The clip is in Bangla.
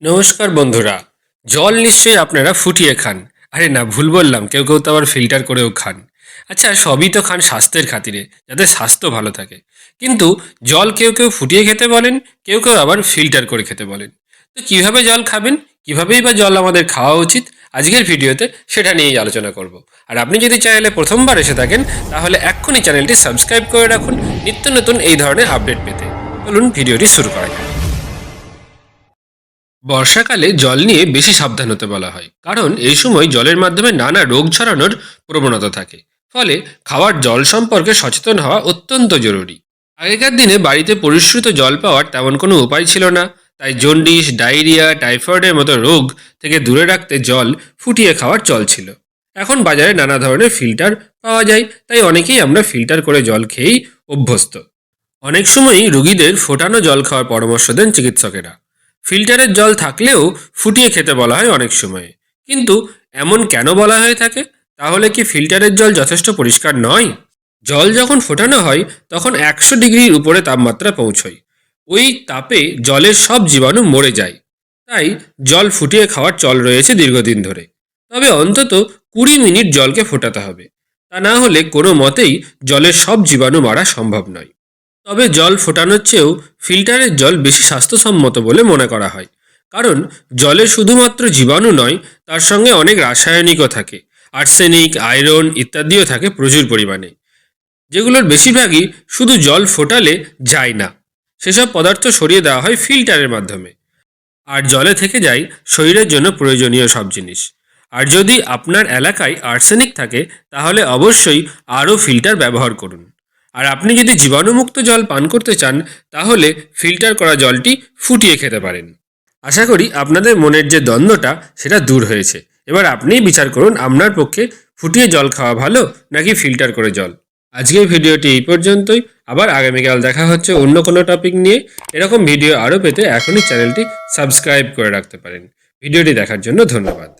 নমস্কার বন্ধুরা। জল নিশ্চয়ই আপনারা ফুটিয়ে খান। আরে না, ভুল বললাম, কেউ কেউ তো আবার ফিল্টার করেও খান। আচ্ছা, সবই তো খান স্বাস্থ্যের খাতিরে, যাতে স্বাস্থ্য ভালো থাকে। কিন্তু জল কেউ কেউ ফুটিয়ে খেতে বলেন, কেউ কেউ আবার ফিল্টার করে খেতে বলেন। তো কিভাবে জল খাবেন, কিভাবেই বা জল আমাদের খাওয়া উচিত, আজকের ভিডিওতে সেটা নিয়েই আলোচনা করব। আর আপনি যদি চ্যানেলে প্রথমবার এসে থাকেন, তাহলে এক্ষুনি চ্যানেলটি সাবস্ক্রাইব করে রাখুন নিত্য নতুন এই ধরনের আপডেট পেতে। চলুন ভিডিওটি শুরু করা যাক। বর্ষাকালে জল নিয়ে বেশি সাবধান হতে বলা হয়, কারণ এই সময় জলের মাধ্যমে নানা রোগ ছড়ানোর প্রবণতা থাকে। ফলে খাওয়ার জল সম্পর্কে সচেতন হওয়া অত্যন্ত জরুরি। আগেকার দিনে বাড়িতে পরিশ্রুত জল পাওয়ার তেমন কোনো উপায় ছিল না, তাই জন্ডিস, ডায়রিয়া, টাইফয়েডের মতো রোগ থেকে দূরে রাখতে জল ফুটিয়ে খাওয়ার চল ছিল। এখন বাজারে নানা ধরনের ফিল্টার পাওয়া যায়, তাই অনেকেই আমরা ফিল্টার করে জল খেয়েই অভ্যস্ত। অনেক সময়ই রোগীদের ফোটানো জল খাওয়ার পরামর্শ দেন চিকিৎসকেরা। ফিল্টারের জল থাকলেও ফুটিয়ে খেতে বলা হয় অনেক সময়ে। কিন্তু এমন কেন বলা হয়ে থাকে? তাহলে কি ফিল্টারের জল যথেষ্ট পরিষ্কার নয়? জল যখন ফোটানো হয় তখন 100 ডিগ্রির উপরে তাপমাত্রা পৌঁছয়। ওই তাপে জলের সব জীবাণু মরে যায়। তাই জল ফুটিয়ে খাওয়ার চল রয়েছে দীর্ঘদিন ধরে। তবে অন্তত 20 মিনিট জলকে ফোটাতে হবে। তা না হলে কোনো মতেই জলের সব জীবাণু মারা সম্ভব নয়। তবে জল ফোটানোর চেয়েও ফিল্টারের জল বেশি স্বাস্থ্যসম্মত বলে মনে করা হয়। কারণ জলে শুধুমাত্র জীবাণু নয়, তার সঙ্গে অনেক রাসায়নিকও থাকে। আর্সেনিক, আয়রন ইত্যাদিও থাকে প্রচুর পরিমাণে, যেগুলোর বেশিরভাগই শুধু জল ফোটালে যায় না। সেসব পদার্থ সরিয়ে দেওয়া হয় ফিল্টারের মাধ্যমে। আর জলে থেকে যায় শরীরের জন্য প্রয়োজনীয় সব জিনিস। আর যদি আপনার এলাকায় আর্সেনিক থাকে, তাহলে অবশ্যই আরও ফিল্টার ব্যবহার করুন। আর আপনি যদি জীবাণুমুক্ত জল পান করতে চান, তাহলে ফিল্টার করা জলটি ফুটিয়ে খেতে পারেন। আশা করি আপনাদের মনের যে দ্বন্দ্বটা সেটা দূর হয়েছে। এবার আপনিই বিচার করুন, আপনার পক্ষে ফুটিয়ে জল খাওয়া ভালো নাকি ফিল্টার করে জল। আজকের ভিডিওটি এই পর্যন্তই। আবার আগামীকাল দেখা হচ্ছে অন্য কোনো টপিক নিয়ে। এরকম ভিডিও আরও পেতে এখনই চ্যানেলটি সাবস্ক্রাইব করে রাখতে পারেন। ভিডিওটি দেখার জন্য ধন্যবাদ।